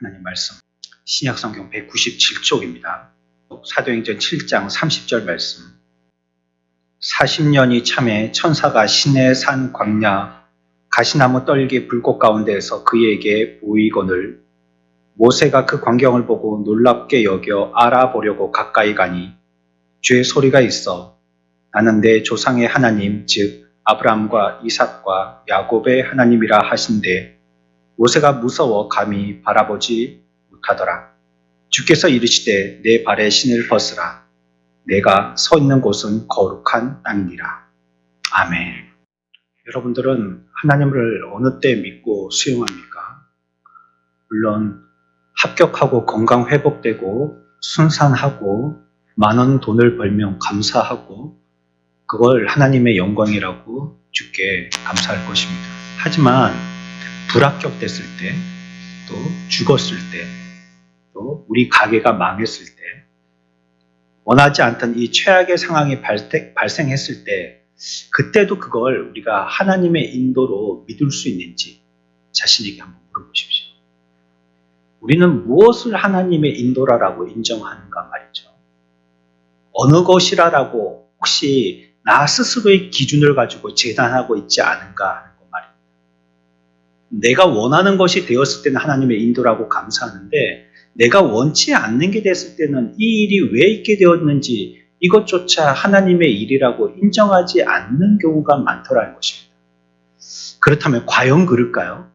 하나님 말씀 신약성경 197쪽입니다. 사도행전 7장 30절 말씀 40년이 참에 천사가 시내 산 광야 가시나무 떨기 불꽃 가운데에서 그에게 보이거늘 모세가 그 광경을 보고 놀랍게 여겨 알아보려고 가까이 가니 주의 소리가 있어 나는 내 조상의 하나님 즉 아브라함과 이삭과 야곱의 하나님이라 하신대 모세가 무서워 감히 바라보지 못하더라. 주께서 이르시되 내 발에 신을 벗으라. 내가 서 있는 곳은 거룩한 땅이니라. 아멘. 여러분들은 하나님을 어느 때 믿고 수용합니까? 물론 합격하고 건강 회복되고 순산하고 많은 돈을 벌면 감사하고 그걸 하나님의 영광이라고 주께 감사할 것입니다. 하지만 불합격됐을 때, 또 죽었을 때, 또 우리 가게가 망했을 때, 원하지 않던 이 최악의 상황이 발생했을 때, 그때도 그걸 우리가 하나님의 인도로 믿을 수 있는지 자신에게 한번 물어보십시오. 우리는 무엇을 하나님의 인도라라고 인정하는가 말이죠. 어느 것이라라고 혹시 나 스스로의 기준을 가지고 재단하고 있지 않은가 하는 것 말입니다. 내가 원하는 것이 되었을 때는 하나님의 인도라고 감사하는데 내가 원치 않는 게 됐을 때는 이 일이 왜 있게 되었는지 이것조차 하나님의 일이라고 인정하지 않는 경우가 많더라는 것입니다. 그렇다면 과연 그럴까요?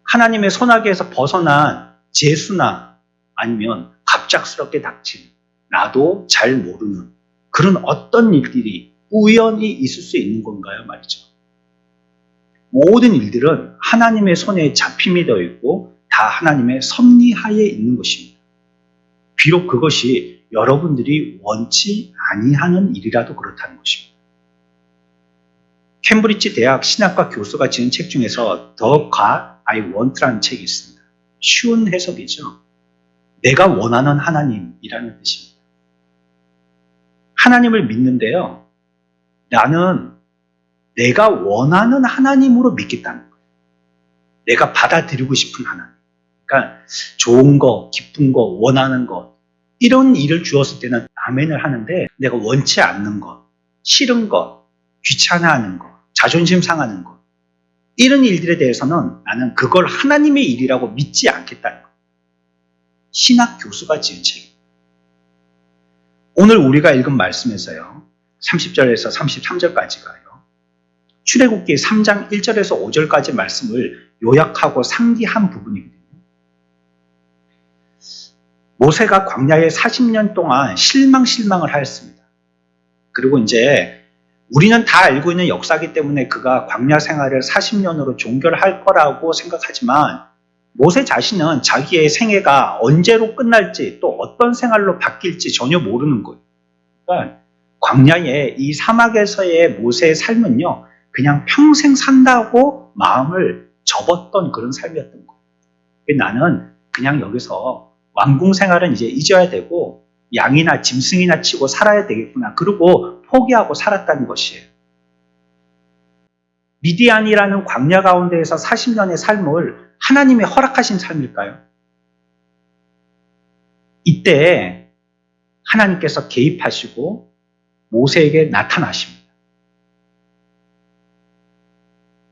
하나님의 손아귀에서 벗어난 재수나 아니면 갑작스럽게 닥친 나도 잘 모르는 그런 어떤 일들이 우연히 있을 수 있는 건가요? 말이죠. 모든 일들은 하나님의 손에 잡힘이 되어 있고 다 하나님의 섭리하에 있는 것입니다. 비록 그것이 여러분들이 원치 아니하는 일이라도 그렇다는 것입니다. 캠브리지 대학 신학과 교수가 지은 책 중에서 The God I Want라는 책이 있습니다. 쉬운 해석이죠. 내가 원하는 하나님이라는 뜻입니다. 하나님을 믿는데요. 나는 내가 원하는 하나님으로 믿겠다는 거예요. 내가 받아들이고 싶은 하나님. 그러니까 좋은 거, 기쁜 거, 원하는 것 이런 일을 주었을 때는 아멘을 하는데 내가 원치 않는 것, 싫은 것, 귀찮아하는 것, 자존심 상하는 것 이런 일들에 대해서는 나는 그걸 하나님의 일이라고 믿지 않겠다는 거예요. 신학 교수가 지은 책입니다. 오늘 우리가 읽은 말씀에서요. 30절에서 33절까지가요. 출애굽기 3장 1절에서 5절까지 말씀을 요약하고 상기한 부분이거든요. 모세가 광야에 40년 동안 실망을 하였습니다. 그리고 이제 우리는 다 알고 있는 역사이기 때문에 그가 광야 생활을 40년으로 종결할 거라고 생각하지만 모세 자신은 자기의 생애가 언제로 끝날지 또 어떤 생활로 바뀔지 전혀 모르는 거예요. 그러니까 광야의 이 사막에서의 모세의 삶은요. 그냥 평생 산다고 마음을 접었던 그런 삶이었던 거예요. 나는 그냥 여기서 왕궁 생활은 이제 잊어야 되고 양이나 짐승이나 치고 살아야 되겠구나. 그리고 포기하고 살았다는 것이에요. 미디안이라는 광야 가운데에서 40년의 삶을 하나님이 허락하신 삶일까요? 이때 하나님께서 개입하시고 모세에게 나타나십니다.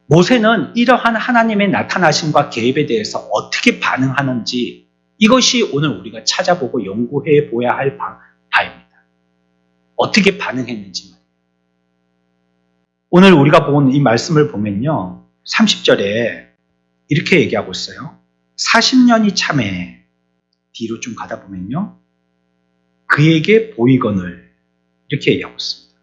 모세는 이러한 하나님의 나타나심과 개입에 대해서 어떻게 반응하는지 이것이 오늘 우리가 찾아보고 연구해 보아야 할 바입니다. 어떻게 반응했는지 말이에요. 오늘 우리가 본 이 말씀을 보면요. 30절에 이렇게 얘기하고 있어요. 40년이 참에 뒤로 좀 가다 보면요. 그에게 보이거늘 이렇게 얘기하고 있습니다.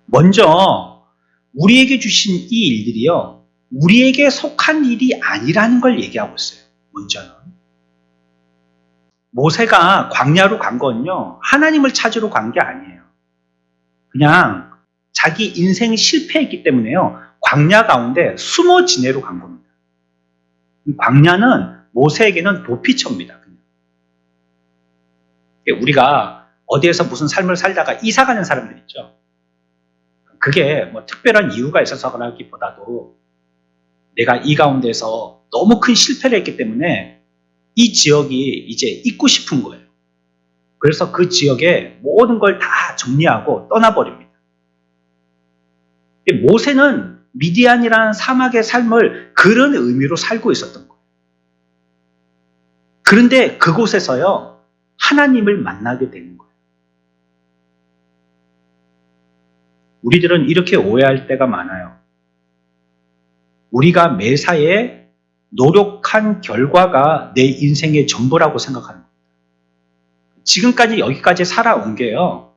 먼저 우리에게 주신 이 일들이요. 우리에게 속한 일이 아니라는 걸 얘기하고 있어요. 먼저는. 모세가 광야로 간 건요. 하나님을 찾으러 간 게 아니에요. 그냥 자기 인생이 실패했기 때문에요. 광야 가운데 숨어 지내러 간 겁니다. 광야는 모세에게는 도피처입니다. 그냥. 우리가 어디에서 무슨 삶을 살다가 이사 가는 사람들 있죠. 그게 뭐 특별한 이유가 있어서라기보다도 내가 이 가운데서 너무 큰 실패를 했기 때문에 이 지역이 이제 잊고 싶은 거예요. 그래서 그 지역에 모든 걸 다 정리하고 떠나버립니다. 모세는 미디안이라는 사막의 삶을 그런 의미로 살고 있었던 거예요. 그런데 그곳에서요, 하나님을 만나게 되는 거예요. 우리들은 이렇게 오해할 때가 많아요. 우리가 매사에 노력한 결과가 내 인생의 전부라고 생각하는 겁니다. 지금까지 여기까지 살아온 게요,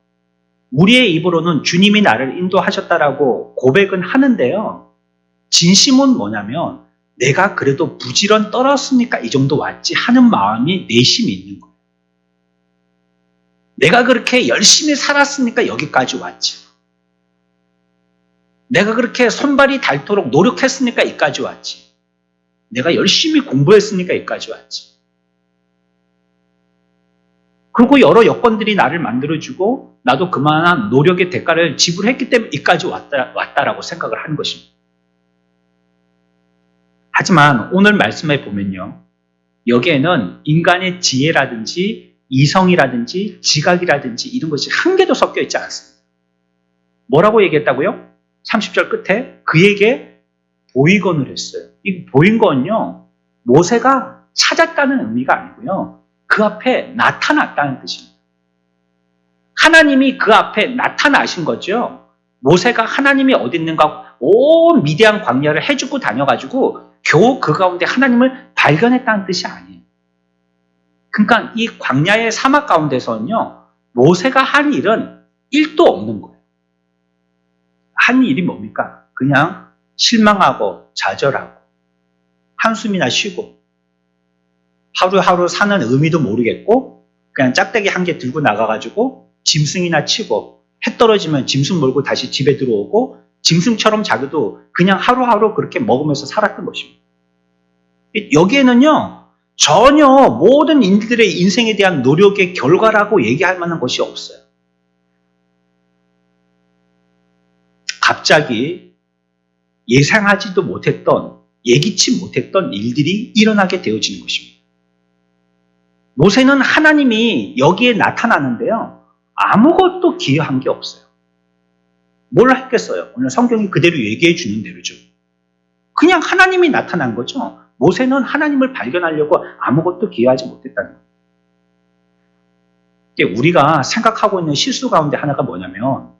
우리의 입으로는 주님이 나를 인도하셨다라고 고백은 하는데요, 진심은 뭐냐면 내가 그래도 부지런 떨었으니까 이 정도 왔지 하는 마음이 내심이 있는 거예요. 내가 그렇게 열심히 살았으니까 여기까지 왔지. 내가 그렇게 손발이 닳도록 노력했으니까 여기까지 왔지. 내가 열심히 공부했으니까 여기까지 왔지. 그리고 여러 여건들이 나를 만들어주고 나도 그만한 노력의 대가를 지불했기 때문에 여기까지 왔다라고 생각을 하는 것입니다. 하지만 오늘 말씀에 보면요, 여기에는 인간의 지혜라든지 이성이라든지 지각이라든지 이런 것이 한 개도 섞여 있지 않습니다. 뭐라고 얘기했다고요? 30절 끝에 그에게 보이건을 했어요. 이 보인 건요, 모세가 찾았다는 의미가 아니고요, 그 앞에 나타났다는 뜻입니다. 하나님이 그 앞에 나타나신 거죠. 모세가 하나님이 어디 있는가 온 미디안 광야를 해주고 다녀가지고 겨우 그 가운데 하나님을 발견했다는 뜻이 아니에요. 그러니까 이 광야의 사막 가운데서는요, 모세가 한 일은 1도 없는 거예요. 한 일이 뭡니까? 그냥 실망하고 좌절하고 한숨이나 쉬고 하루하루 사는 의미도 모르겠고 그냥 짝대기 한 개 들고 나가가지고 짐승이나 치고 해 떨어지면 짐승 몰고 다시 집에 들어오고 짐승처럼 자기도 그냥 하루하루 그렇게 먹으면서 살았던 것입니다. 여기에는요, 전혀 모든 인들의 인생에 대한 노력의 결과라고 얘기할 만한 것이 없어요. 갑자기 예상하지도 못했던, 예기치 못했던 일들이 일어나게 되어지는 것입니다. 모세는 하나님이 여기에 나타나는데요, 아무것도 기여한 게 없어요. 뭘 했겠어요? 오늘 성경이 그대로 얘기해 주는 대로죠. 그냥 하나님이 나타난 거죠. 모세는 하나님을 발견하려고 아무것도 기여하지 못했다는 거예요. 우리가 생각하고 있는 실수 가운데 하나가 뭐냐면,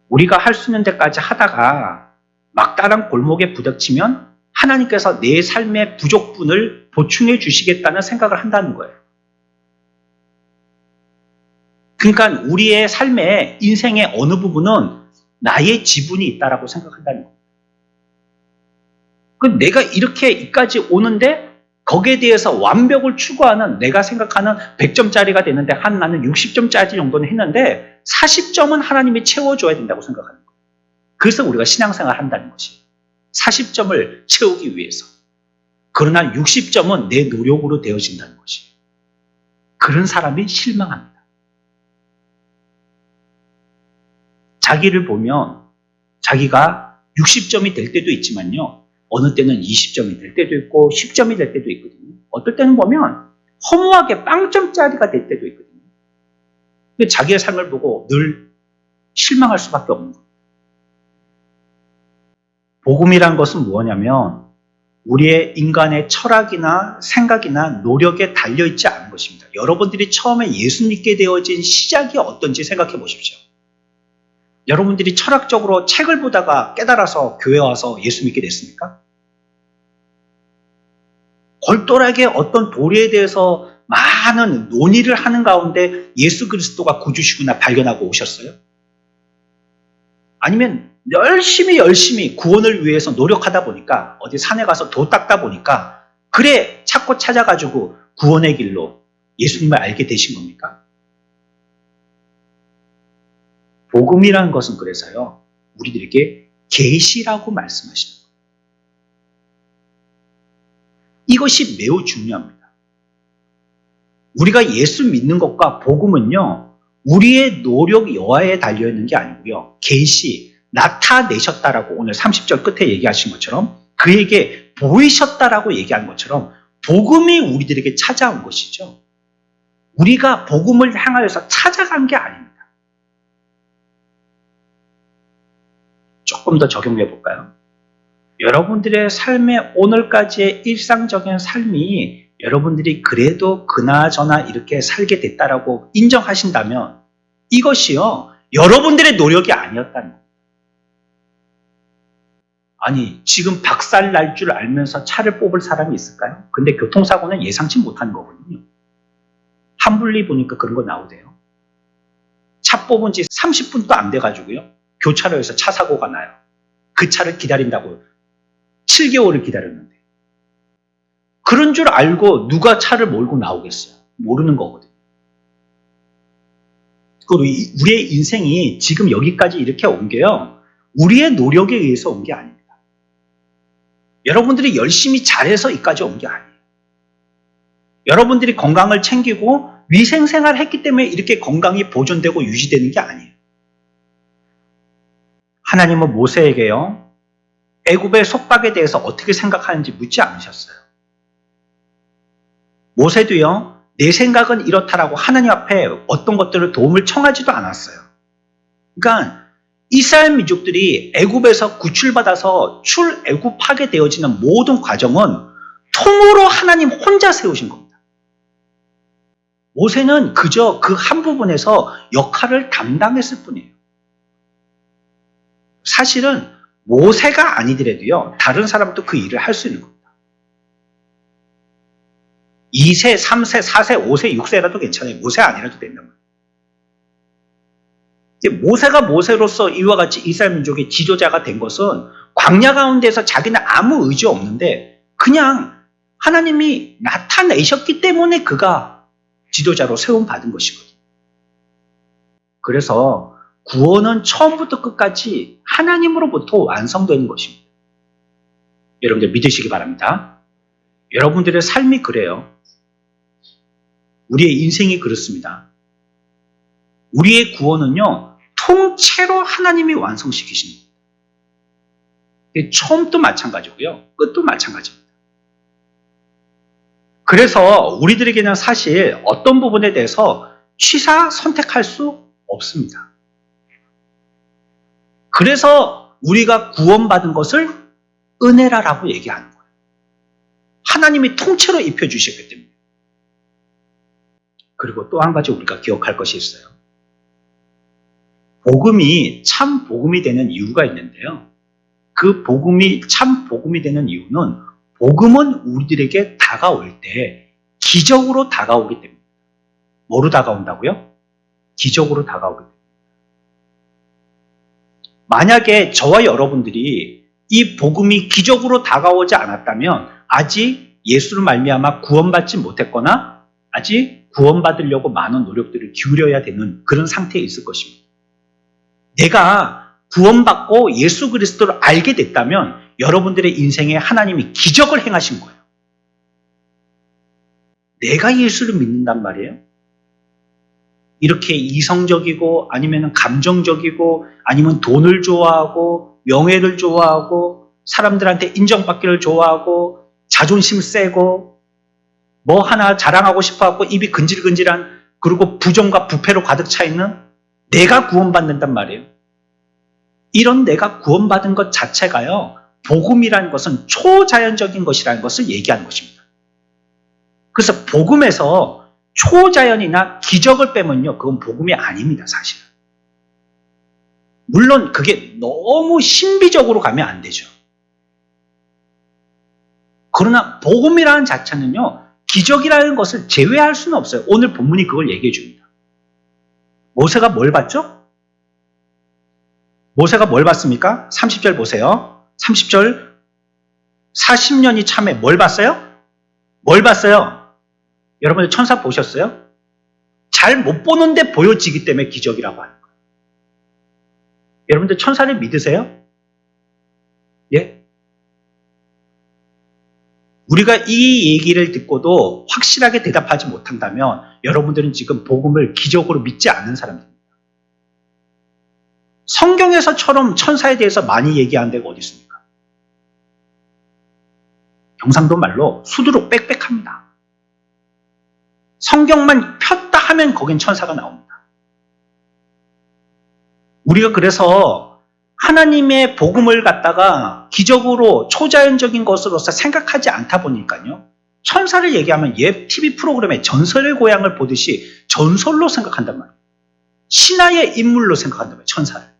우리가 할 수 있는 데까지 하다가 막다른 골목에 부닥치면 하나님께서 내 삶의 부족분을 보충해 주시겠다는 생각을 한다는 거예요. 그러니까 우리의 삶의 인생의 어느 부분은 나의 지분이 있다라고 생각한다는 거예요. 내가 이렇게 이까지 오는데 거기에 대해서 완벽을 추구하는, 내가 생각하는 100점짜리가 되는데 한 나는 60점짜리 정도는 했는데 40점은 하나님이 채워줘야 된다고 생각하는 거예요. 그래서 우리가 신앙생활을 한다는 것이에요. 40점을 채우기 위해서. 그러나 60점은 내 노력으로 되어진다는 것이에요. 그런 사람이 실망합니다. 자기를 보면 자기가 60점이 될 때도 있지만요, 어느 때는 20점이 될 때도 있고 10점이 될 때도 있거든요. 어떨 때는 보면 허무하게 빵점짜리가 될 때도 있거든요. 근데 자기의 삶을 보고 늘 실망할 수밖에 없는 거예요. 복음이란 것은 무엇이냐면 우리의 인간의 철학이나 생각이나 노력에 달려있지 않은 것입니다. 여러분들이 처음에 예수 믿게 되어진 시작이 어떤지 생각해 보십시오. 여러분들이 철학적으로 책을 보다가 깨달아서 교회 와서 예수 믿게 됐습니까? 골똘하게 어떤 도리에 대해서 많은 논의를 하는 가운데 예수 그리스도가 구주시구나 발견하고 오셨어요? 아니면 열심히 구원을 위해서 노력하다 보니까 어디 산에 가서 도 닦다 보니까 그래 찾고 찾아가지고 구원의 길로 예수님을 알게 되신 겁니까? 복음이라는 것은 그래서요, 우리들에게 계시라고 말씀하시는 거예요. 이것이 매우 중요합니다. 우리가 예수 믿는 것과 복음은요, 우리의 노력 여하에 달려있는 게 아니고요, 계시, 나타내셨다라고 오늘 30절 끝에 얘기하신 것처럼 그에게 보이셨다라고 얘기한 것처럼 복음이 우리들에게 찾아온 것이죠. 우리가 복음을 향하여서 찾아간 게 아닙니다. 조금 더 적용해 볼까요? 여러분들의 삶의 오늘까지의 일상적인 삶이 여러분들이 그래도 그나저나 이렇게 살게 됐다라고 인정하신다면 이것이요, 여러분들의 노력이 아니었다는 거예요. 아니, 지금 박살 날 줄 알면서 차를 뽑을 사람이 있을까요? 근데 교통사고는 예상치 못한 거거든요. 한분리 보니까 그런 거 나오대요. 차 뽑은 지 30분도 안 돼가지고요, 교차로에서 차 사고가 나요. 그 차를 기다린다고 7개월을 기다렸는데. 그런 줄 알고 누가 차를 몰고 나오겠어요? 모르는 거거든요. 그리고 우리의 인생이 지금 여기까지 이렇게 온 게요, 우리의 노력에 의해서 온 게 아닙니다. 여러분들이 열심히 잘해서 여기까지 온 게 아니에요. 여러분들이 건강을 챙기고 위생생활을 했기 때문에 이렇게 건강이 보존되고 유지되는 게 아니에요. 하나님은 모세에게요, 애굽의 속박에 대해서 어떻게 생각하는지 묻지 않으셨어요. 모세도요, 내 생각은 이렇다라고 하나님 앞에 어떤 것들을 도움을 청하지도 않았어요. 그러니까 이스라엘 민족들이 애굽에서 구출받아서 출애굽하게 되어지는 모든 과정은 통으로 하나님 혼자 세우신 겁니다. 모세는 그저 그 한 부분에서 역할을 담당했을 뿐이에요. 사실은 모세가 아니더라도요, 다른 사람도 그 일을 할 수 있는 겁니다. 2세, 3세, 4세, 5세, 6세라도 괜찮아요. 모세 아니라도 된단 말이에요. 모세가 모세로서 이와 같이 이스라엘 민족의 지도자가 된 것은 광야 가운데서 자기는 아무 의지 없는데 그냥 하나님이 나타내셨기 때문에 그가 지도자로 세움받은 것이거든요. 그래서 구원은 처음부터 끝까지 하나님으로부터 완성되는 것입니다. 여러분들 믿으시기 바랍니다. 여러분들의 삶이 그래요. 우리의 인생이 그렇습니다. 우리의 구원은요, 통째로 하나님이 완성시키십니다. 처음도 마찬가지고요, 끝도 마찬가지입니다. 그래서 우리들에게는 사실 어떤 부분에 대해서 취사 선택할 수 없습니다. 그래서 우리가 구원받은 것을 은혜라라고 얘기하는 거예요. 하나님이 통째로 입혀주셨기 때문에. 그리고 또 한 가지 우리가 기억할 것이 있어요. 복음이 참 복음이 되는 이유가 있는데요. 그 복음이 참 복음이 되는 이유는 복음은 우리들에게 다가올 때 기적으로 다가오기 때문입니다. 뭐로 다가온다고요? 기적으로 다가오기 때문입니다. 만약에 저와 여러분들이 이 복음이 기적으로 다가오지 않았다면 아직 예수를 말미암아 구원받지 못했거나 아직 구원받으려고 많은 노력들을 기울여야 되는 그런 상태에 있을 것입니다. 내가 구원받고 예수 그리스도를 알게 됐다면 여러분들의 인생에 하나님이 기적을 행하신 거예요. 내가 예수를 믿는단 말이에요. 이렇게 이성적이고 아니면 감정적이고 아니면 돈을 좋아하고 명예를 좋아하고 사람들한테 인정받기를 좋아하고 자존심 세고 뭐 하나 자랑하고 싶어하고 입이 근질근질한, 그리고 부정과 부패로 가득 차 있는 내가 구원받는단 말이에요. 이런 내가 구원받은 것 자체가요, 복음이라는 것은 초자연적인 것이라는 것을 얘기하는 것입니다. 그래서 복음에서 초자연이나 기적을 빼면요, 그건 복음이 아닙니다, 사실은. 물론 그게 너무 신비적으로 가면 안 되죠. 그러나 복음이라는 자체는요, 기적이라는 것을 제외할 수는 없어요. 오늘 본문이 그걸 얘기해 줍니다. 모세가 뭘 봤죠? 모세가 뭘 봤습니까? 30절 보세요. 30절 40년이 참에 뭘 봤어요? 뭘 봤어요? 여러분들 천사 보셨어요? 잘 못 보는데 보여지기 때문에 기적이라고 하는 거예요. 여러분들 천사를 믿으세요? 예? 우리가 이 얘기를 듣고도 확실하게 대답하지 못한다면 여러분들은 지금 복음을 기적으로 믿지 않는 사람들입니다. 성경에서처럼 천사에 대해서 많이 얘기하는 데가 어디 있습니까? 경상도 말로 수두룩 빽빽합니다. 성경만 폈다 하면 거긴 천사가 나옵니다. 우리가 그래서 하나님의 복음을 갖다가 기적으로 초자연적인 것으로서 생각하지 않다 보니까요. 천사를 얘기하면 옛 TV 프로그램의 전설의 고향을 보듯이 전설로 생각한단 말이에요. 신화의 인물로 생각한단 말이에요. 천사를.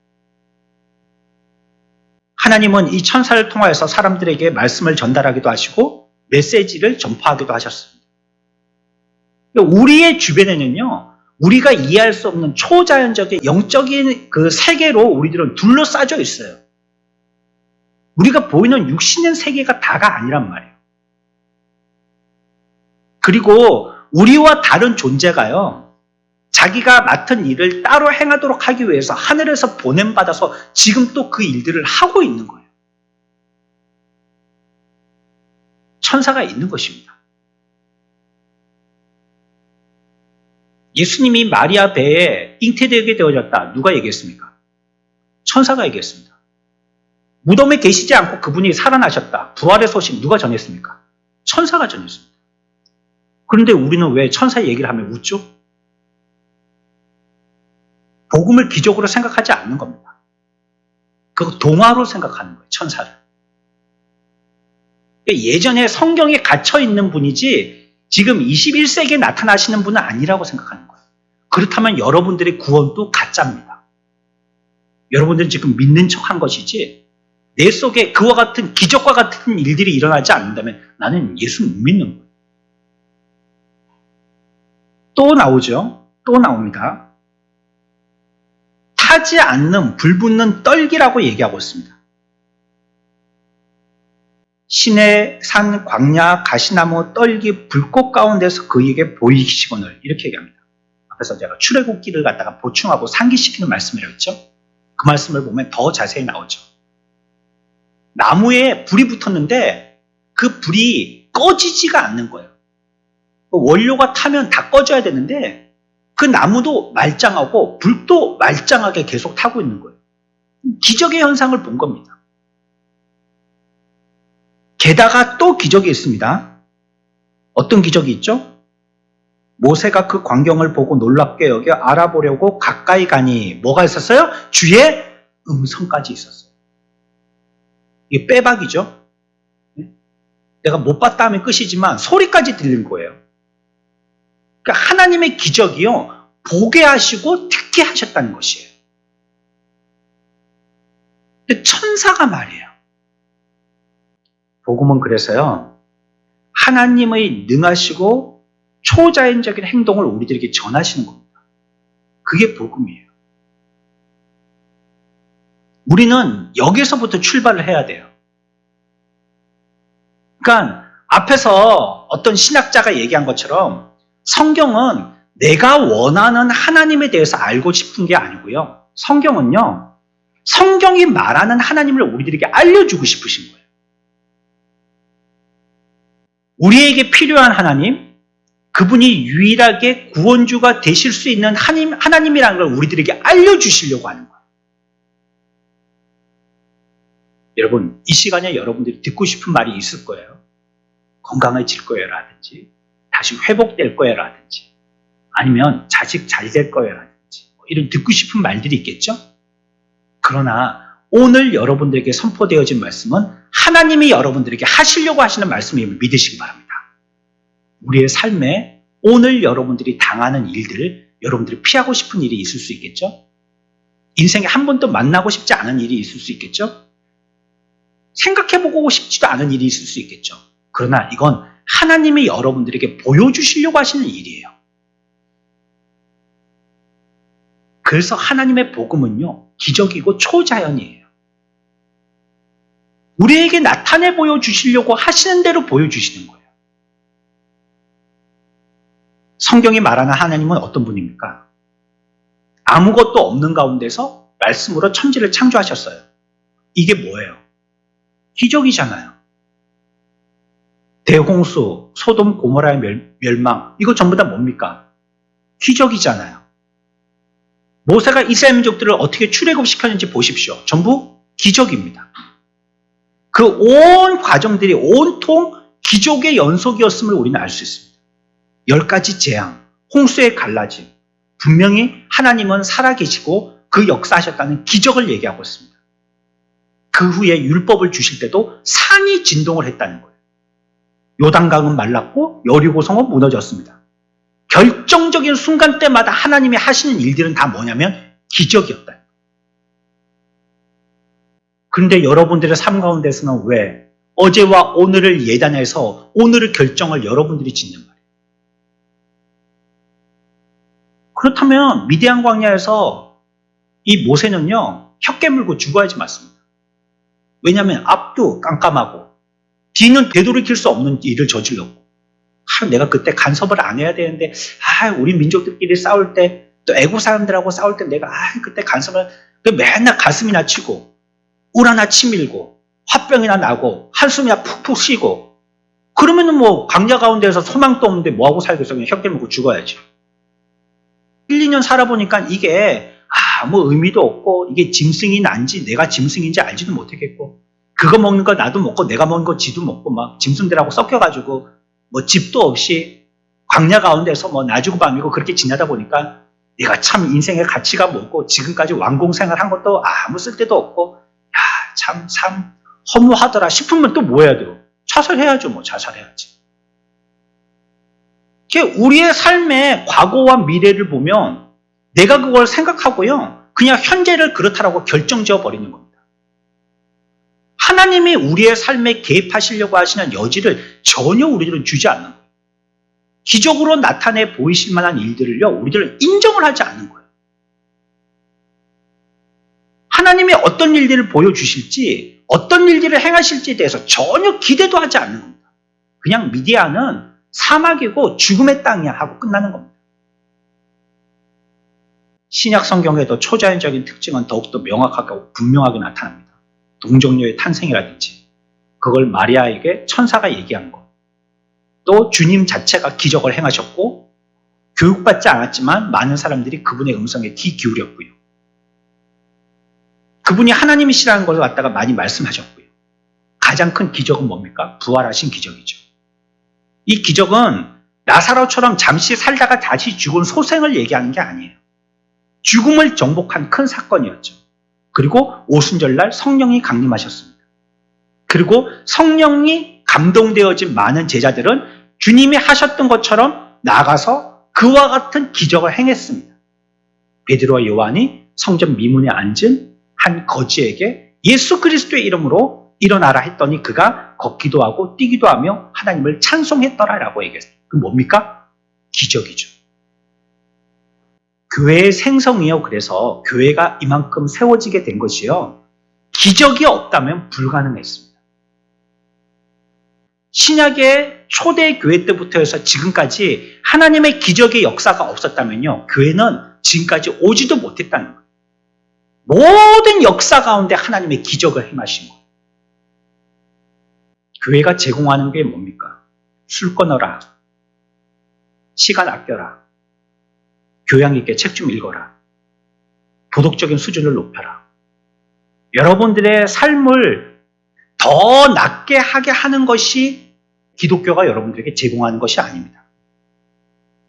하나님은 이 천사를 통하여서 사람들에게 말씀을 전달하기도 하시고 메시지를 전파하기도 하셨습니다. 우리의 주변에는요. 우리가 이해할 수 없는 초자연적인 영적인 그 세계로 우리들은 둘러싸여 있어요. 우리가 보이는 육신의 세계가 다가 아니란 말이에요. 그리고 우리와 다른 존재가요. 자기가 맡은 일을 따로 행하도록 하기 위해서 하늘에서 보냄받아서 지금 또 그 일들을 하고 있는 거예요. 천사가 있는 것입니다. 예수님이 마리아 배에 잉태되게 되어졌다. 누가 얘기했습니까? 천사가 얘기했습니다. 무덤에 계시지 않고 그분이 살아나셨다. 부활의 소식 누가 전했습니까? 천사가 전했습니다. 그런데 우리는 왜 천사 얘기를 하면 웃죠? 복음을 기적으로 생각하지 않는 겁니다. 그거 동화로 생각하는 거예요. 천사를. 예전에 성경에 갇혀 있는 분이지 지금 21세기에 나타나시는 분은 아니라고 생각하는 거예요. 그렇다면 여러분들의 구원도 가짜입니다. 여러분들은 지금 믿는 척한 것이지 내 속에 그와 같은 기적과 같은 일들이 일어나지 않는다면 나는 예수 못 믿는 거예요. 또 나오죠. 또 나옵니다. 타지 않는 불붙는 떨기라고 얘기하고 있습니다. 시내 산 광야 가시나무 떨기 불꽃 가운데서 그에게 보이시거늘 이렇게 얘기합니다. 앞에서 제가 출애굽기를 갖다가 보충하고 상기시키는 말씀이라고 했죠. 그 말씀을 보면 더 자세히 나오죠. 나무에 불이 붙었는데 그 불이 꺼지지가 않는 거예요. 원료가 타면 다 꺼져야 되는데 그 나무도 말짱하고 불도 말짱하게 계속 타고 있는 거예요. 기적의 현상을 본 겁니다. 게다가 또 기적이 있습니다. 어떤 기적이 있죠? 모세가 그 광경을 보고 놀랍게 여겨 알아보려고 가까이 가니 뭐가 있었어요? 주의 음성까지 있었어요. 이게 빼박이죠? 내가 못 봤다 하면 끝이지만 소리까지 들린 거예요. 그러니까 하나님의 기적이요. 보게 하시고 듣게 하셨다는 것이에요. 근데 천사가 말이에요. 복음은 그래서요. 하나님의 능하시고 초자연적인 행동을 우리들에게 전하시는 겁니다. 그게 복음이에요. 우리는 여기서부터 출발을 해야 돼요. 그러니까 앞에서 어떤 신학자가 얘기한 것처럼 성경은 내가 원하는 하나님에 대해서 알고 싶은 게 아니고요. 성경은요. 성경이 말하는 하나님을 우리들에게 알려주고 싶으신 거예요. 우리에게 필요한 하나님, 그분이 유일하게 구원주가 되실 수 있는 하나님이라는 걸 우리들에게 알려주시려고 하는 거예요. 여러분, 이 시간에 여러분들이 듣고 싶은 말이 있을 거예요. 건강해질 거예요 라든지 다시 회복될 거예요 라든지 아니면 자식 잘 될 거예요 라든지 이런 듣고 싶은 말들이 있겠죠? 그러나 오늘 여러분들에게 선포되어진 말씀은 하나님이 여러분들에게 하시려고 하시는 말씀임을 믿으시기 바랍니다. 우리의 삶에 오늘 여러분들이 당하는 일들, 여러분들이 피하고 싶은 일이 있을 수 있겠죠? 인생에 한 번도 만나고 싶지 않은 일이 있을 수 있겠죠? 생각해보고 싶지도 않은 일이 있을 수 있겠죠? 그러나 이건 하나님이 여러분들에게 보여주시려고 하시는 일이에요. 그래서 하나님의 복음은요, 기적이고 초자연이에요. 우리에게 나타내 보여주시려고 하시는 대로 보여주시는 거예요. 성경이 말하는 하나님은 어떤 분입니까? 아무것도 없는 가운데서 말씀으로 천지를 창조하셨어요. 이게 뭐예요? 기적이잖아요. 대홍수, 소돔 고모라의 멸망, 이거 전부 다 뭡니까? 기적이잖아요. 모세가 이스라엘 민족들을 어떻게 출애굽시켰는지 보십시오. 전부 기적입니다. 그 온 과정들이 온통 기적의 연속이었음을 우리는 알 수 있습니다. 10가지 재앙, 홍수의 갈라짐, 분명히 하나님은 살아계시고 그 역사하셨다는 기적을 얘기하고 있습니다. 그 후에 율법을 주실 때도 산이 진동을 했다는 거예요. 요단강은 말랐고 여리고성은 무너졌습니다. 결정적인 순간 때마다 하나님이 하시는 일들은 다 뭐냐면 기적이었다. 그런데 여러분들의 삶 가운데서는 왜 어제와 오늘을 예단해서 오늘의 결정을 여러분들이 짓는 말이에요. 그렇다면 미디안 광야에서 이 모세는요, 혀 깨물고 죽어야지 맞습니다. 왜냐하면 앞도 깜깜하고 뒤는 되돌이킬 수 없는 일을 저질렀고, 내가 그때 간섭을 안 해야 되는데, 우리 민족들끼리 싸울 때, 또 애국 사람들하고 싸울 때 내가 그때 간섭을, 맨날 가슴이나 치고 울 하나 치밀고 화병이나 나고 한숨이나 푹푹 쉬고, 그러면은 뭐 광야 가운데서 소망도 없는데 뭐하고 살겠어. 그냥 혀 깨물고 죽어야지. 1, 2년 살아보니까 이게 아무 의미도 없고, 이게 짐승이 난지 내가 짐승인지 알지도 못했겠고, 그거 먹는 거 나도 먹고 내가 먹는 거 지도 먹고 막 짐승들하고 섞여가지고 뭐 집도 없이 광야 가운데서 뭐 낮이고 밤이고 그렇게 지내다 보니까 내가 참 인생의 가치가 뭐고 지금까지 왕공생활 한 것도 아무 쓸데도 없고, 참 허무하더라 싶으면 또 뭐 해야 돼요? 자살해야죠. 뭐 자살해야지. 우리의 삶의 과거와 미래를 보면 내가 그걸 생각하고요, 그냥 현재를 그렇다라고 결정지어 버리는 겁니다. 하나님이 우리의 삶에 개입하시려고 하시는 여지를 전혀 우리들은 주지 않는 거예요. 기적으로 나타내 보이실 만한 일들을요, 우리들은 인정을 하지 않는 거예요. 하나님이 어떤 일들을 보여주실지, 어떤 일들을 행하실지에 대해서 전혀 기대도 하지 않는 겁니다. 그냥 미디안은 사막이고 죽음의 땅이야 하고 끝나는 겁니다. 신약 성경에도 초자연적인 특징은 더욱더 명확하고 분명하게 나타납니다. 동정녀의 탄생이라든지, 그걸 마리아에게 천사가 얘기한 것, 또 주님 자체가 기적을 행하셨고 교육받지 않았지만 많은 사람들이 그분의 음성에 귀 기울였고요. 그분이 하나님이시라는 걸 갖다가 많이 말씀하셨고요. 가장 큰 기적은 뭡니까? 부활하신 기적이죠. 이 기적은 나사로처럼 잠시 살다가 다시 죽은 소생을 얘기하는 게 아니에요. 죽음을 정복한 큰 사건이었죠. 그리고 오순절날 성령이 강림하셨습니다. 그리고 성령이 감동되어진 많은 제자들은 주님이 하셨던 것처럼 나가서 그와 같은 기적을 행했습니다. 베드로와 요한이 성전 미문에 앉은 한 거지에게 예수 그리스도의 이름으로 일어나라 했더니 그가 걷기도 하고 뛰기도 하며 하나님을 찬송했더라라고 얘기했어요. 그 뭡니까? 기적이죠. 교회의 생성이요. 그래서 교회가 이만큼 세워지게 된 것이요, 기적이 없다면 불가능했습니다. 신약의 초대 교회 때부터 해서 지금까지 하나님의 기적의 역사가 없었다면요, 교회는 지금까지 오지도 못했다는 거예요. 모든 역사 가운데 하나님의 기적을 행하신 거예요. 교회가 제공하는 게 뭡니까? 술 끊어라, 시간 아껴라, 교양 있게 책 좀 읽어라, 도덕적인 수준을 높여라. 여러분들의 삶을 더 낫게 하게 하는 것이 기독교가 여러분들에게 제공하는 것이 아닙니다.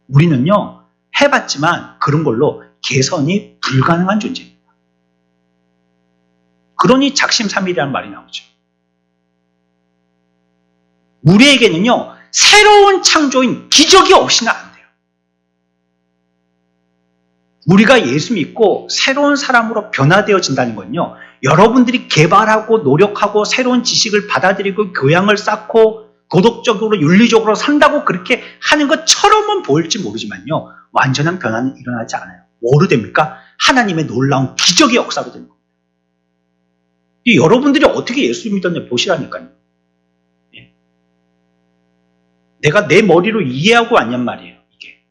우리는요, 해봤지만 그런 걸로 개선이 불가능한 존재입니다. 그러니 작심삼일이라는 말이 나오죠. 우리에게는요, 새로운 창조인 기적이 없이는 안 돼요. 우리가 예수 믿고 새로운 사람으로 변화되어진다는 건요, 여러분들이 개발하고 노력하고 새로운 지식을 받아들이고 교양을 쌓고 도덕적으로 윤리적으로 산다고 그렇게 하는 것처럼은 보일지 모르지만요, 완전한 변화는 일어나지 않아요. 뭐로 됩니까? 하나님의 놀라운 기적의 역사로 됩니다. 여러분들이 어떻게 예수 믿었냐 보시라니까요. 내가 내 머리로 이해하고 왔냔 말이에요, 이게.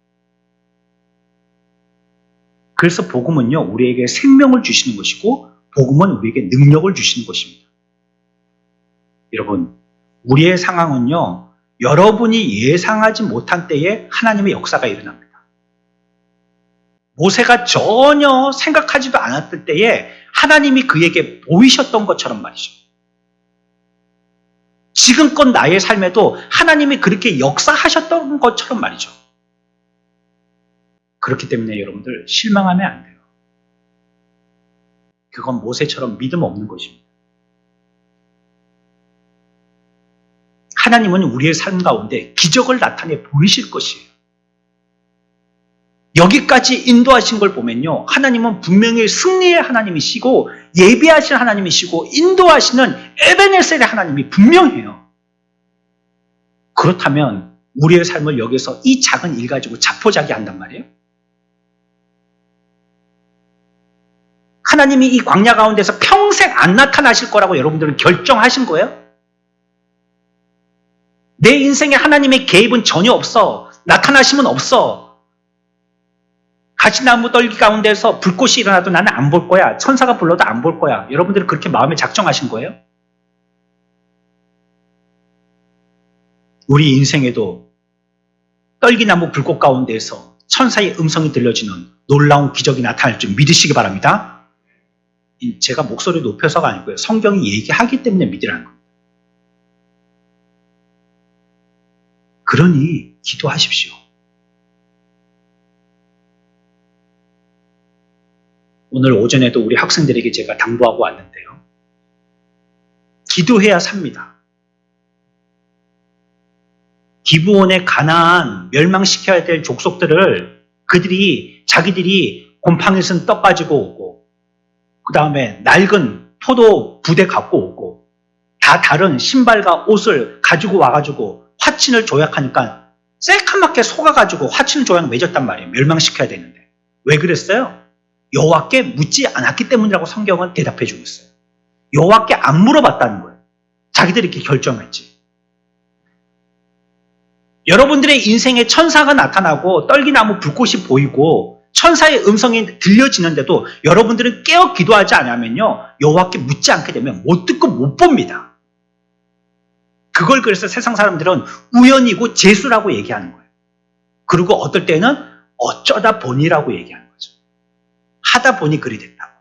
그래서 복음은요, 우리에게 생명을 주시는 것이고 복음은 우리에게 능력을 주시는 것입니다. 여러분, 우리의 상황은요, 여러분이 예상하지 못한 때에 하나님의 역사가 일어납니다. 모세가 전혀 생각하지도 않았을 때에 하나님이 그에게 보이셨던 것처럼 말이죠. 지금껏 나의 삶에도 하나님이 그렇게 역사하셨던 것처럼 말이죠. 그렇기 때문에 여러분들 실망하면 안 돼요. 그건 모세처럼 믿음 없는 것입니다. 하나님은 우리의 삶 가운데 기적을 나타내 보이실 것이에요. 여기까지 인도하신 걸 보면요. 하나님은 분명히 승리의 하나님이시고 예비하신 하나님이시고 인도하시는 에베네셀의 하나님이 분명해요. 그렇다면 우리의 삶을 여기서 이 작은 일 가지고 자포자기 한단 말이에요. 하나님이 이 광야 가운데서 평생 안 나타나실 거라고 여러분들은 결정하신 거예요? 내 인생에 하나님의 개입은 전혀 없어. 나타나심은 없어. 가시나무 떨기 가운데서 불꽃이 일어나도 나는 안 볼 거야. 천사가 불러도 안 볼 거야. 여러분들은 그렇게 마음에 작정하신 거예요? 우리 인생에도 떨기나무 불꽃 가운데에서 천사의 음성이 들려지는 놀라운 기적이 나타날 줄 믿으시기 바랍니다. 제가 목소리 높여서가 아니고요. 성경이 얘기하기 때문에 믿으라는 겁니다. 그러니 기도하십시오. 오늘 오전에도 우리 학생들에게 제가 당부하고 왔는데요. 기도해야 삽니다. 기브온의 가나안 멸망시켜야 될 족속들을 자기들이 곰팡이 쓴 떡 가지고 오고 그 다음에 낡은 포도 부대 갖고 오고 다 다른 신발과 옷을 가지고 와가지고 화친을 조약하니까 새카맣게 속아가지고 화친을 조약 맺었단 말이에요. 멸망시켜야 되는데. 왜 그랬어요? 여호와께 묻지 않았기 때문이라고 성경은 대답해 주고 있어요. 여호와께 안 물어봤다는 거예요. 자기들이 이렇게 결정했지. 여러분들의 인생에 천사가 나타나고 떨기나무 불꽃이 보이고 천사의 음성이 들려지는데도 여러분들은 깨어 기도하지 않으면요. 여호와께 묻지 않게 되면 못 듣고 못 봅니다. 그걸 그래서 세상 사람들은 우연이고 재수라고 얘기하는 거예요. 그리고 어떨 때는 어쩌다 보니라고 얘기하는 거죠. 하다 보니 그리 됐다고.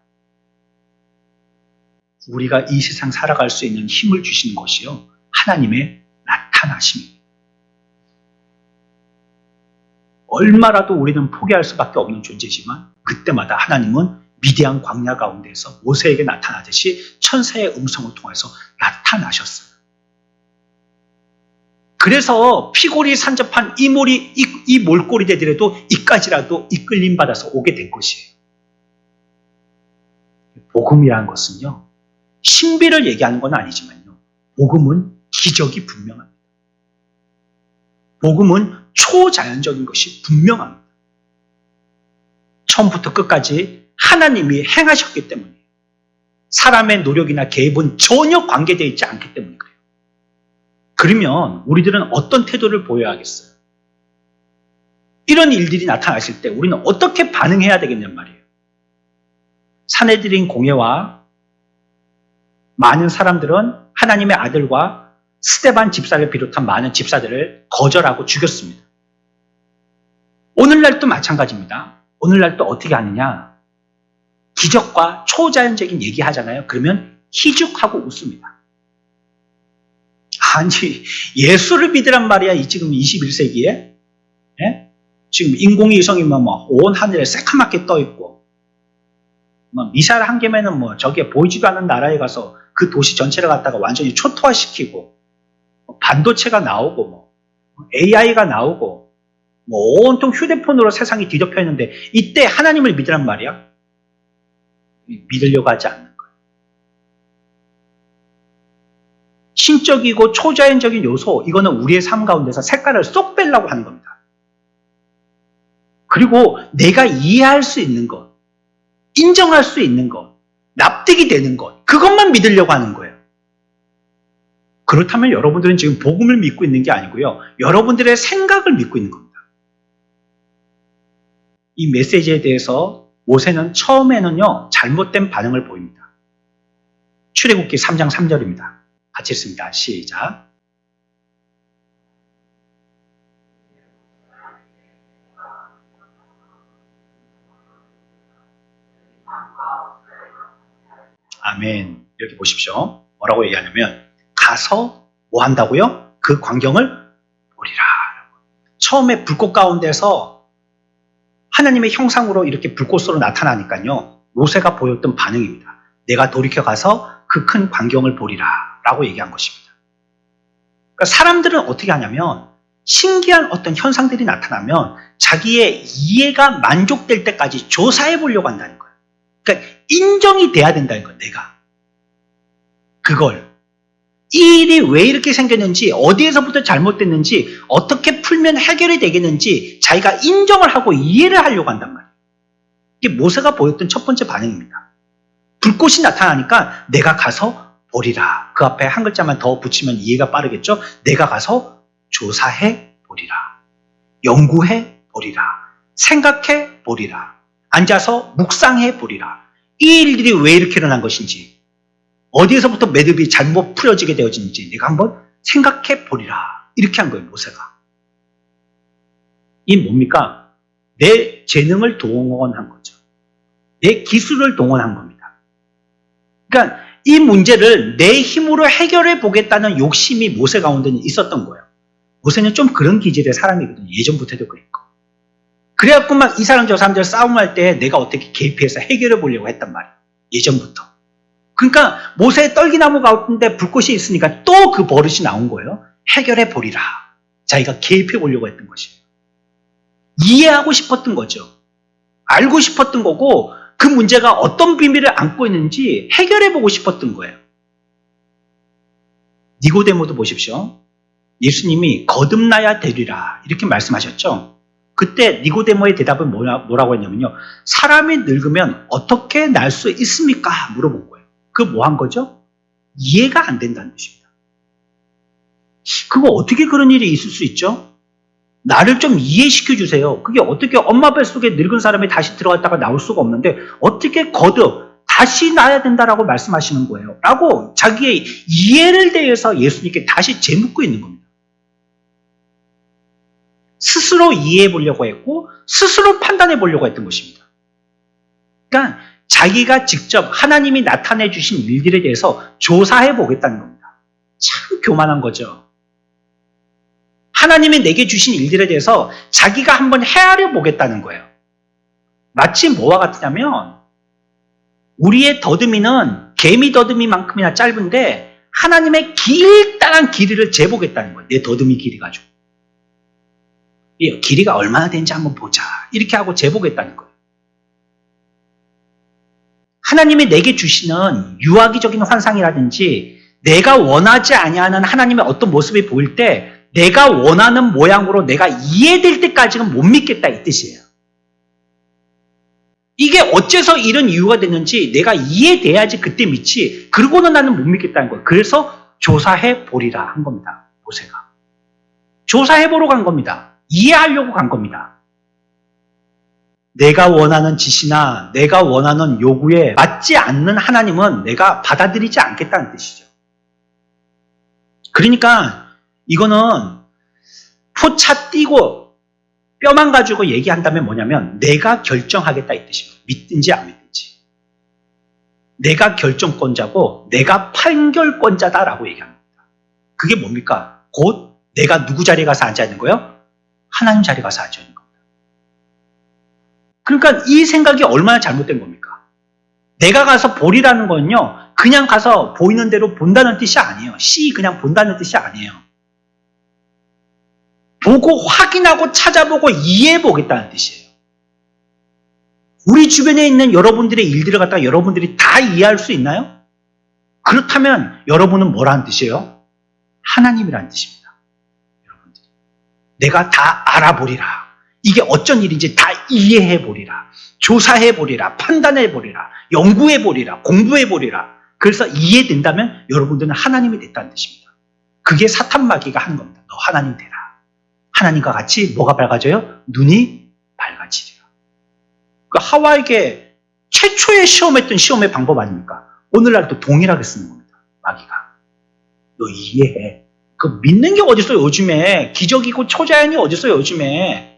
우리가 이 세상 살아갈 수 있는 힘을 주시는 것이요. 하나님의 나타나심입니다. 얼마라도 우리는 포기할 수밖에 없는 존재지만 그때마다 하나님은 위대한 광야 가운데서 모세에게 나타나듯이 천사의 음성을 통해서 나타나셨어요. 그래서 피골이 산접한 이 몰골이 되더라도 이까지라도 이끌림 받아서 오게 된 것이에요. 복음이라는 것은요. 신비를 얘기하는 건 아니지만요. 복음은 기적이 분명합니다. 복음은 초자연적인 것이 분명합니다. 처음부터 끝까지 하나님이 행하셨기 때문에 사람의 노력이나 개입은 전혀 관계되어 있지 않기 때문에 그래요. 그러면 우리들은 어떤 태도를 보여야 하겠어요? 이런 일들이 나타났을 때 우리는 어떻게 반응해야 되겠냔 말이에요. 산헤드린 공회와 많은 사람들은 하나님의 아들과 스데반 집사를 비롯한 많은 집사들을 거절하고 죽였습니다. 오늘날도 마찬가지입니다. 오늘날도 어떻게 하느냐? 기적과 초자연적인 얘기 하잖아요. 그러면 희죽하고 웃습니다. 아니, 예수를 믿으란 말이야. 지금 21세기에. 예? 지금 인공위성이면 온 하늘에 새카맣게 떠있고, 미사일 한 개면은 저게 보이지도 않는 나라에 가서 그 도시 전체를 갖다가 완전히 초토화시키고, 반도체가 나오고, AI가 나오고, 온통 휴대폰으로 세상이 뒤덮여 있는데, 이때 하나님을 믿으란 말이야? 믿으려고 하지 않는 거예요. 신적이고 초자연적인 요소, 이거는 우리의 삶 가운데서 색깔을 쏙 빼려고 하는 겁니다. 그리고 내가 이해할 수 있는 것, 인정할 수 있는 것, 납득이 되는 것, 그것만 믿으려고 하는 거예요. 그렇다면 여러분들은 지금 복음을 믿고 있는 게 아니고요. 여러분들의 생각을 믿고 있는 겁니다. 이 메시지에 대해서 모세는 처음에는요. 잘못된 반응을 보입니다. 출애굽기 3장 3절입니다. 같이 읽습니다. 시작. 아멘. 여기 보십시오. 뭐라고 얘기하냐면 가서 뭐 한다고요? 그 광경을 보리라. 처음에 불꽃 가운데서 하나님의 형상으로 이렇게 불꽃으로 나타나니까요. 모세가 보였던 반응입니다. 내가 돌이켜 가서 그 큰 광경을 보리라 라고 얘기한 것입니다. 그러니까 사람들은 어떻게 하냐면 신기한 어떤 현상들이 나타나면 자기의 이해가 만족될 때까지 조사해 보려고 한다는 거예요. 그러니까 인정이 돼야 된다는 거예요. 내가. 그걸. 이 일이 왜 이렇게 생겼는지, 어디에서부터 잘못됐는지, 어떻게 풀면 해결이 되겠는지 자기가 인정을 하고 이해를 하려고 한단 말이에요. 이게 모세가 보였던 첫 번째 반응입니다. 불꽃이 나타나니까 내가 가서 보리라. 그 앞에 한 글자만 더 붙이면 이해가 빠르겠죠? 내가 가서 조사해 보리라. 연구해 보리라. 생각해 보리라. 앉아서 묵상해 보리라. 이 일들이 왜 이렇게 일어난 것인지, 어디에서부터 매듭이 잘못 풀어지게 되어진지 내가 한번 생각해 보리라. 이렇게 한 거예요, 모세가. 이 뭡니까? 내 재능을 동원한 거죠. 내 기술을 동원한 겁니다. 그러니까 이 문제를 내 힘으로 해결해 보겠다는 욕심이 모세 가운데는 있었던 거예요. 모세는 좀 그런 기질의 사람이거든요. 예전부터도 그랬고. 그래갖고 막 이 사람 저 사람들 싸움할 때 내가 어떻게 개입해서 해결해 보려고 했단 말이에요. 예전부터. 그러니까 모세의 떨기나무 가운데 불꽃이 있으니까 또 그 버릇이 나온 거예요. 해결해 보리라. 자기가 개입해 보려고 했던 것이에요. 이해하고 싶었던 거죠. 알고 싶었던 거고 그 문제가 어떤 비밀을 안고 있는지 해결해 보고 싶었던 거예요. 니고데모도 보십시오. 예수님이 거듭나야 되리라 이렇게 말씀하셨죠. 그때 니고데모의 대답은 뭐라고 했냐면요. 사람이 늙으면 어떻게 날 수 있습니까? 물어본 거예요. 그거 뭐 한 거죠? 이해가 안 된다는 뜻입니다. 그거 어떻게 그런 일이 있을 수 있죠? 나를 좀 이해시켜 주세요. 그게 어떻게 엄마 뱃속에 늙은 사람이 다시 들어갔다가 나올 수가 없는데 어떻게 거듭 다시 나야 된다라고 말씀하시는 거예요. 라고 자기의 이해를 대해서 예수님께 다시 재묻고 있는 겁니다. 스스로 이해해 보려고 했고 스스로 판단해 보려고 했던 것입니다. 그러니까 자기가 직접 하나님이 나타내 주신 일들에 대해서 조사해 보겠다는 겁니다. 참 교만한 거죠. 하나님이 내게 주신 일들에 대해서 자기가 한번 헤아려 보겠다는 거예요. 마치 뭐와 같으냐면 우리의 더듬이는 개미 더듬이만큼이나 짧은데 하나님의 길다란 길이를 재보겠다는 거예요. 내 더듬이 길이 가지고. 길이가 얼마나 되는지 한번 보자. 이렇게 하고 재보겠다는 거예요. 하나님이 내게 주시는 유아기적인 환상이라든지 내가 원하지 아니하는 하나님의 어떤 모습이 보일 때 내가 원하는 모양으로 내가 이해될 때까지는 못 믿겠다 이 뜻이에요. 이게 어째서 이런 이유가 됐는지 내가 이해돼야지 그때 믿지 그러고는 나는 못 믿겠다는 거예요. 그래서 조사해 보리라 한 겁니다. 모세가. 조사해 보러 간 겁니다. 이해하려고 간 겁니다. 내가 원하는 지시나 내가 원하는 요구에 맞지 않는 하나님은 내가 받아들이지 않겠다는 뜻이죠. 그러니까 이거는 포차 띄고 뼈만 가지고 얘기한다면 뭐냐면 내가 결정하겠다 이 뜻입니다. 믿든지 안 믿든지. 내가 결정권자고 내가 판결권자다라고 얘기합니다. 그게 뭡니까? 곧 내가 누구 자리에 가서 앉아 있는 거예요? 하나님 자리에 가서 앉아 있는 겁니다. 그러니까 이 생각이 얼마나 잘못된 겁니까? 내가 가서 보리라는 건요. 그냥 가서 보이는 대로 본다는 뜻이 아니에요. 그냥 본다는 뜻이 아니에요. 보고 확인하고 찾아보고 이해해보겠다는 뜻이에요. 우리 주변에 있는 여러분들의 일들을 갖다가 여러분들이 다 이해할 수 있나요? 그렇다면 여러분은 뭐라는 뜻이에요? 하나님이라는 뜻입니다. 여러분들. 내가 다 알아보리라. 이게 어쩐 일인지 다 이해해보리라. 조사해보리라. 판단해보리라. 연구해보리라. 공부해보리라. 그래서 이해된다면 여러분들은 하나님이 됐다는 뜻입니다. 그게 사탄 마귀가 하는 겁니다. 너 하나님 되라. 하나님과 같이 뭐가 밝아져요? 눈이 밝아지리라. 그 하와에게 최초의 시험했던 시험의 방법 아닙니까? 오늘날도 동일하게 쓰는 겁니다. 마귀가. 너 이해해. 그 믿는 게 어딨어요 요즘에. 기적이고 초자연이 어딨어요 요즘에.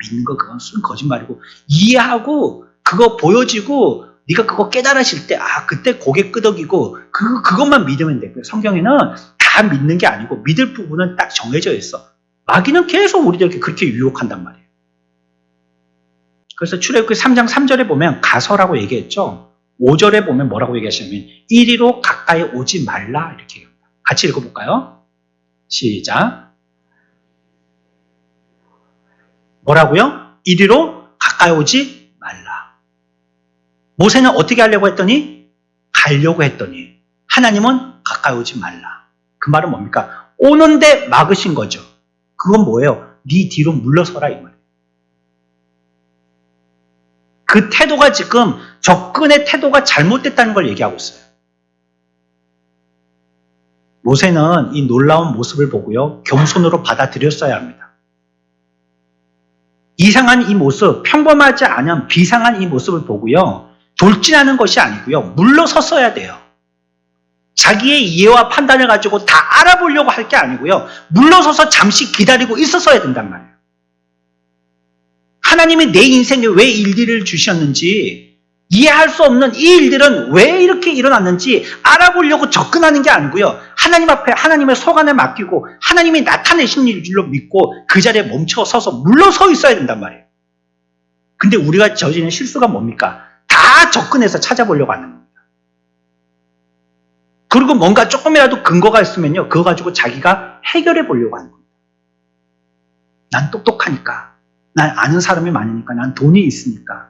믿는 거 그건 쓴 거짓말이고 이해하고 그거 보여지고 네가 그거 깨달으실 때 그때 고개 끄덕이고 그것만 믿으면 돼. 성경에는 다 다 믿는 게 아니고 믿을 부분은 딱 정해져 있어. 마귀는 계속 우리들에게 그렇게 유혹한단 말이에요. 그래서 출애굽기 3장 3절에 보면 가서라고 얘기했죠. 5절에 보면 뭐라고 얘기하시냐면 이리로 가까이 오지 말라 이렇게 얘기합니다. 같이 읽어볼까요? 시작. 뭐라고요? 이리로 가까이 오지 말라. 모세는 어떻게 하려고 했더니 가려고 했더니 하나님은 가까이 오지 말라. 그 말은 뭡니까? 오는데 막으신 거죠. 그건 뭐예요? 네 뒤로 물러서라 이 말이에요. 그 태도가 지금 접근의 태도가 잘못됐다는 걸 얘기하고 있어요. 모세는 이 놀라운 모습을 보고요. 겸손으로 받아들였어야 합니다. 이상한 이 모습, 평범하지 않은 비상한 이 모습을 보고요. 돌진하는 것이 아니고요. 물러섰어야 돼요. 자기의 이해와 판단을 가지고 다 알아보려고 할 게 아니고요. 물러서서 잠시 기다리고 있었어야 된단 말이에요. 하나님이 내 인생에 왜 일들을 주셨는지 이해할 수 없는 이 일들은 왜 이렇게 일어났는지 알아보려고 접근하는 게 아니고요. 하나님 앞에 하나님의 소관을 맡기고 하나님이 나타내신 일로 믿고 그 자리에 멈춰 서서 물러서 있어야 된단 말이에요. 근데 우리가 저지른 실수가 뭡니까? 다 접근해서 찾아보려고 하는 겁니다. 그리고 뭔가 조금이라도 근거가 있으면요. 그거 가지고 자기가 해결해 보려고 하는 겁니다. 난 똑똑하니까. 난 아는 사람이 많으니까. 난 돈이 있으니까.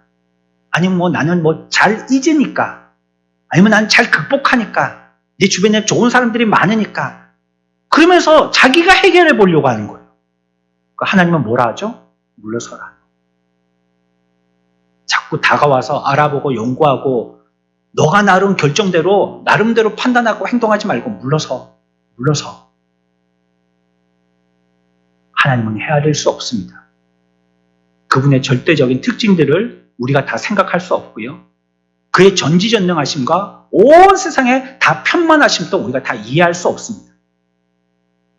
아니면 뭐 나는 뭐 잘 잊으니까. 아니면 난 잘 극복하니까. 내 주변에 좋은 사람들이 많으니까. 그러면서 자기가 해결해 보려고 하는 거예요. 하나님은 뭐라 하죠? 물러서라. 자꾸 다가와서 알아보고 연구하고 너가 나름 결정대로 나름대로 판단하고 행동하지 말고 물러서. 하나님은 헤아릴 수 없습니다. 그분의 절대적인 특징들을 우리가 다 생각할 수 없고요. 그의 전지전능하심과 온 세상에 다 편만하심도 우리가 다 이해할 수 없습니다.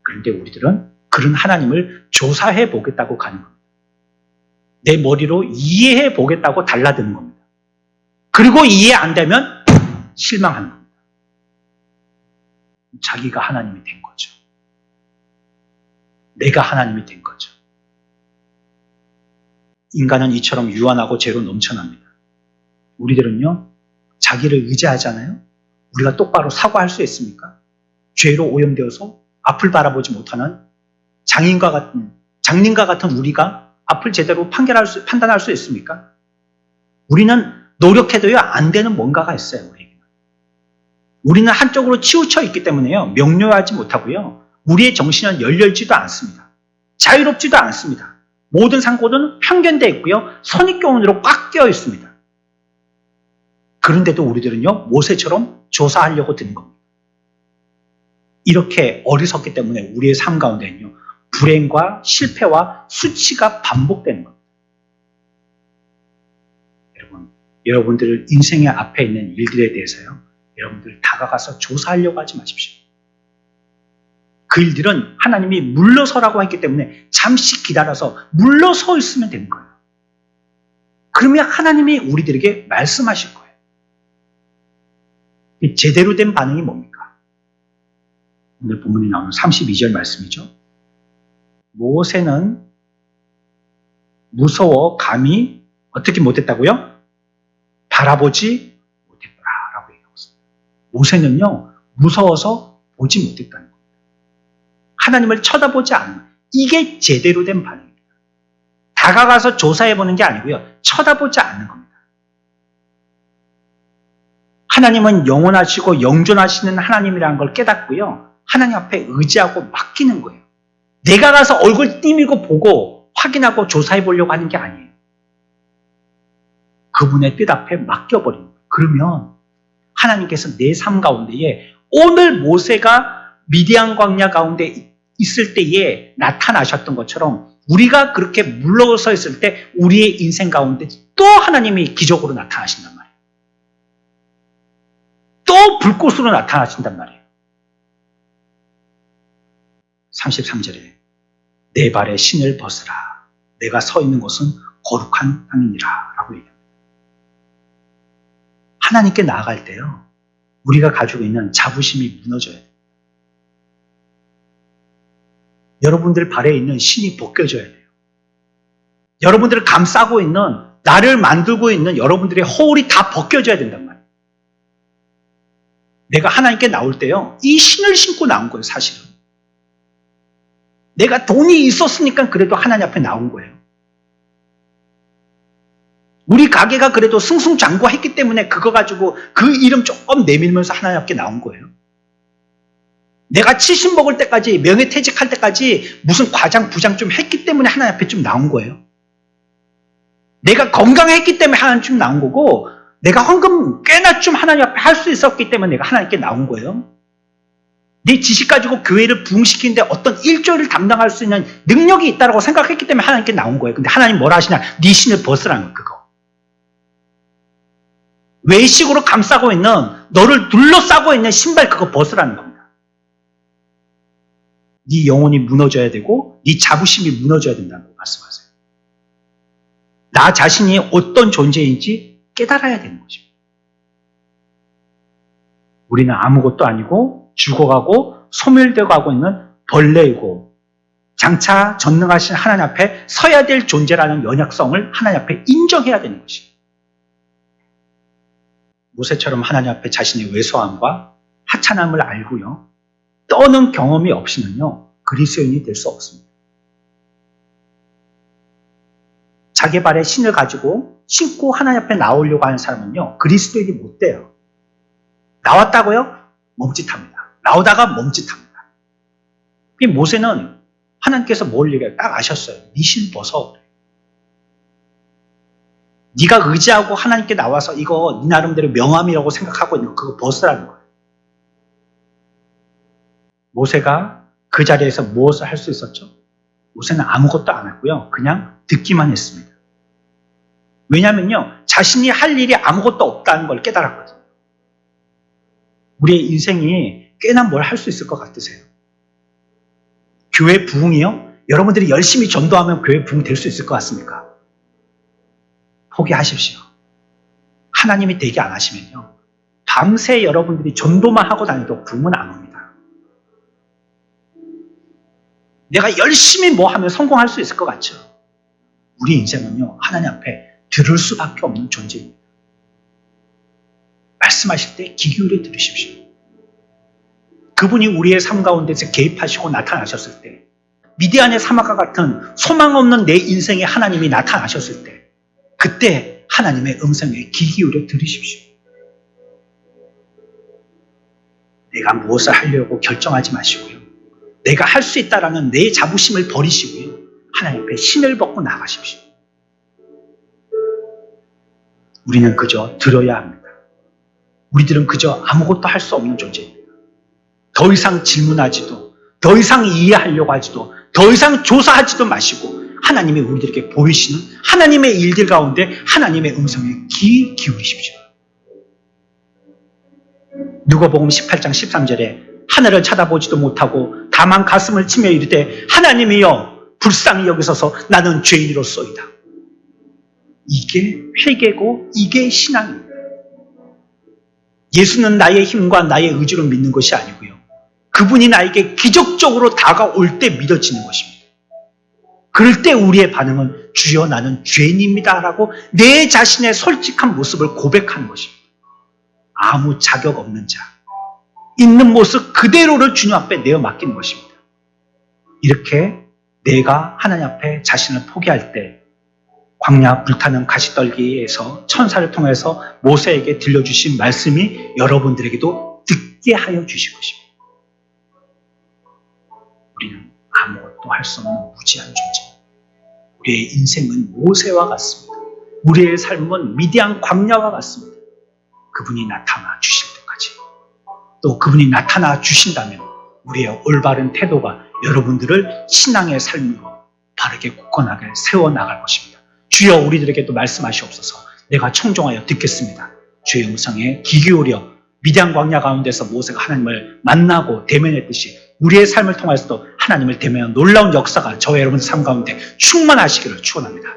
그런데 우리들은 그런 하나님을 조사해 보겠다고 가는 겁니다. 내 머리로 이해해 보겠다고 달라드는 겁니다. 그리고 이해 안 되면 실망하는 겁니다. 자기가 하나님이 된 거죠. 내가 하나님이 된 거죠. 인간은 이처럼 유한하고 죄로 넘쳐납니다. 우리들은요, 자기를 의지하잖아요. 우리가 똑바로 사과할 수 있습니까? 죄로 오염되어서 앞을 바라보지 못하는 장님과 같은 우리가 앞을 제대로 판단할 수 있습니까? 우리는 노력해도요, 안 되는 뭔가가 있어요, 우리에게는. 우리는 한쪽으로 치우쳐 있기 때문에요, 명료하지 못하고요, 우리의 정신은 열려있지도 않습니다. 자유롭지도 않습니다. 모든 상고는 편견되어 있고요, 선입견으로 꽉 끼어 있습니다. 그런데도 우리들은요, 모세처럼 조사하려고 드는 겁니다. 이렇게 어리석기 때문에 우리의 삶 가운데는요, 불행과 실패와 수치가 반복되는 겁니다. 여러분들 인생의 앞에 있는 일들에 대해서요, 여러분들 다가가서 조사하려고 하지 마십시오. 그 일들은 하나님이 물러서라고 했기 때문에 잠시 기다려서 물러서 있으면 되는 거예요. 그러면 하나님이 우리들에게 말씀하실 거예요. 제대로 된 반응이 뭡니까? 오늘 본문에 나오는 32절 말씀이죠. 모세는 무서워 감히 어떻게 못했다고요? 바라보지 못했더라라고 얘기하고 있습니다. 모세는요, 무서워서 보지 못했다는 겁니다. 하나님을 쳐다보지 않는, 이게 제대로 된 반응입니다. 다가가서 조사해보는 게 아니고요, 쳐다보지 않는 겁니다. 하나님은 영원하시고 영존하시는 하나님이라는 걸 깨닫고요, 하나님 앞에 의지하고 맡기는 거예요. 내가 가서 얼굴 띠밀고 보고 확인하고 조사해보려고 하는 게 아니에요. 그분의 뜻 앞에 맡겨버리는 거예요. 그러면 하나님께서 내 삶 가운데에 오늘 모세가 미디안 광야 가운데 있을 때에 나타나셨던 것처럼 우리가 그렇게 물러서 있을 때 우리의 인생 가운데 또 하나님이 기적으로 나타나신단 말이에요. 또 불꽃으로 나타나신단 말이에요. 33절에 내 발에 신을 벗으라. 내가 서 있는 곳은 거룩한 땅이니라 라고 얘기합니다. 하나님께 나아갈 때요, 우리가 가지고 있는 자부심이 무너져야 돼요. 여러분들 발에 있는 신이 벗겨져야 돼요. 여러분들을 감싸고 있는, 나를 만들고 있는 여러분들의 허울이 다 벗겨져야 된단 말이에요. 내가 하나님께 나올 때요, 이 신을 신고 나온 거예요, 사실은. 내가 돈이 있었으니까 그래도 하나님 앞에 나온 거예요. 우리 가게가 그래도 승승장구했기 때문에 그거 가지고 그 이름 조금 내밀면서 하나님 앞에 나온 거예요. 내가 70 먹을 때까지, 명예퇴직할 때까지 무슨 과장, 부장 좀 했기 때문에 하나님 앞에 좀 나온 거예요. 내가 건강했기 때문에 하나님 좀 나온 거고, 내가 헌금 꽤나 좀 하나님 앞에 할 수 있었기 때문에 내가 하나님께 나온 거예요. 네 지식 가지고 교회를 부흥시키는데 어떤 일조를 담당할 수 있는 능력이 있다고 생각했기 때문에 하나님께 나온 거예요. 근데 하나님 뭐라 하시냐? 네 신을 벗으라는 거, 그거. 외식으로 감싸고 있는, 너를 둘러싸고 있는 신발 그거 벗으라는 겁니다. 네 영혼이 무너져야 되고 네 자부심이 무너져야 된다고 말씀하세요. 나 자신이 어떤 존재인지 깨달아야 되는 것입니다. 우리는 아무것도 아니고 죽어가고 소멸되어 가고 있는 벌레이고, 장차 전능하신 하나님 앞에 서야 될 존재라는 연약성을 하나님 앞에 인정해야 되는 것입니다. 모세처럼 하나님 앞에 자신의 왜소함과 하찮음을 알고요, 떠는 경험이 없이는요, 그리스도인이 될 수 없습니다. 자기 발에 신을 가지고 신고 하나님 앞에 나오려고 하는 사람은요, 그리스도인이 못 돼요. 나왔다고요? 멈칫합니다. 나오다가 멈칫합니다. 모세는 하나님께서 뭘 얘기해요? 딱 아셨어요. 네 신 벗어. 네가 의지하고 하나님께 나와서 이거 네 나름대로 명함이라고 생각하고 있는 거, 그거 벗으라는 거예요. 모세가 그 자리에서 무엇을 할 수 있었죠? 모세는 아무것도 안 했고요, 그냥 듣기만 했습니다. 왜냐면요, 자신이 할 일이 아무것도 없다는 걸 깨달았거든요. 우리의 인생이 꽤나 뭘 할 수 있을 것 같으세요? 교회 부흥이요? 여러분들이 열심히 전도하면 교회 부흥 될 수 있을 것 같습니까? 포기하십시오. 하나님이 되게 안 하시면요, 밤새 여러분들이 전도만 하고 다니도 부흥은 안 옵니다. 내가 열심히 뭐 하면 성공할 수 있을 것 같죠? 우리 인생은요, 하나님 앞에 들을 수밖에 없는 존재입니다. 말씀하실 때 귀 기울여 들으십시오. 그분이 우리의 삶 가운데서 개입하시고 나타나셨을 때, 미디안의 사막과 같은 소망 없는 내 인생에 하나님이 나타나셨을 때, 그때 하나님의 음성에 귀 기울여 들으십시오. 내가 무엇을 하려고 결정하지 마시고요, 내가 할 수 있다라는 내 자부심을 버리시고요, 하나님 앞에 신을 벗고 나가십시오. 우리는 그저 들어야 합니다. 우리들은 그저 아무것도 할 수 없는 존재입니다. 더 이상 질문하지도, 더 이상 이해하려고 하지도, 더 이상 조사하지도 마시고, 하나님이 우리들에게 보이시는 하나님의 일들 가운데 하나님의 음성에 귀 기울이십시오. 누가복음 18장 13절에 하늘을 쳐다보지도 못하고 다만 가슴을 치며 이르되 하나님이여 불쌍히 여기소서 나는 죄인으로소이다. 이게 회개고 이게 신앙입니다. 예수는 나의 힘과 나의 의지로 믿는 것이 아니고요, 그분이 나에게 기적적으로 다가올 때 믿어지는 것입니다. 그럴 때 우리의 반응은 주여 나는 죄인입니다 라고 내 자신의 솔직한 모습을 고백하는 것입니다. 아무 자격 없는 자, 있는 모습 그대로를 주님 앞에 내어 맡기는 것입니다. 이렇게 내가 하나님 앞에 자신을 포기할 때 광야 불타는 가시떨기에서 천사를 통해서 모세에게 들려주신 말씀이 여러분들에게도 듣게 하여 주실 것입니다. 우리는 아무것도 할 수 없는 무지한 존재. 우리의 인생은 모세와 같습니다. 우리의 삶은 미디안 광야와 같습니다. 그분이 나타나 주실 때까지, 또 그분이 나타나 주신다면 우리의 올바른 태도가 여러분들을 신앙의 삶으로 바르게 굳건하게 세워나갈 것입니다. 주여 우리들에게도 말씀하시옵소서. 내가 청종하여 듣겠습니다. 주의 음성에 귀 기울여 미디안 광야 가운데서 모세가 하나님을 만나고 대면했듯이 우리의 삶을 통해서도 하나님을 대면한 놀라운 역사가 저와 여러분의 삶 가운데 충만하시기를 축원합니다.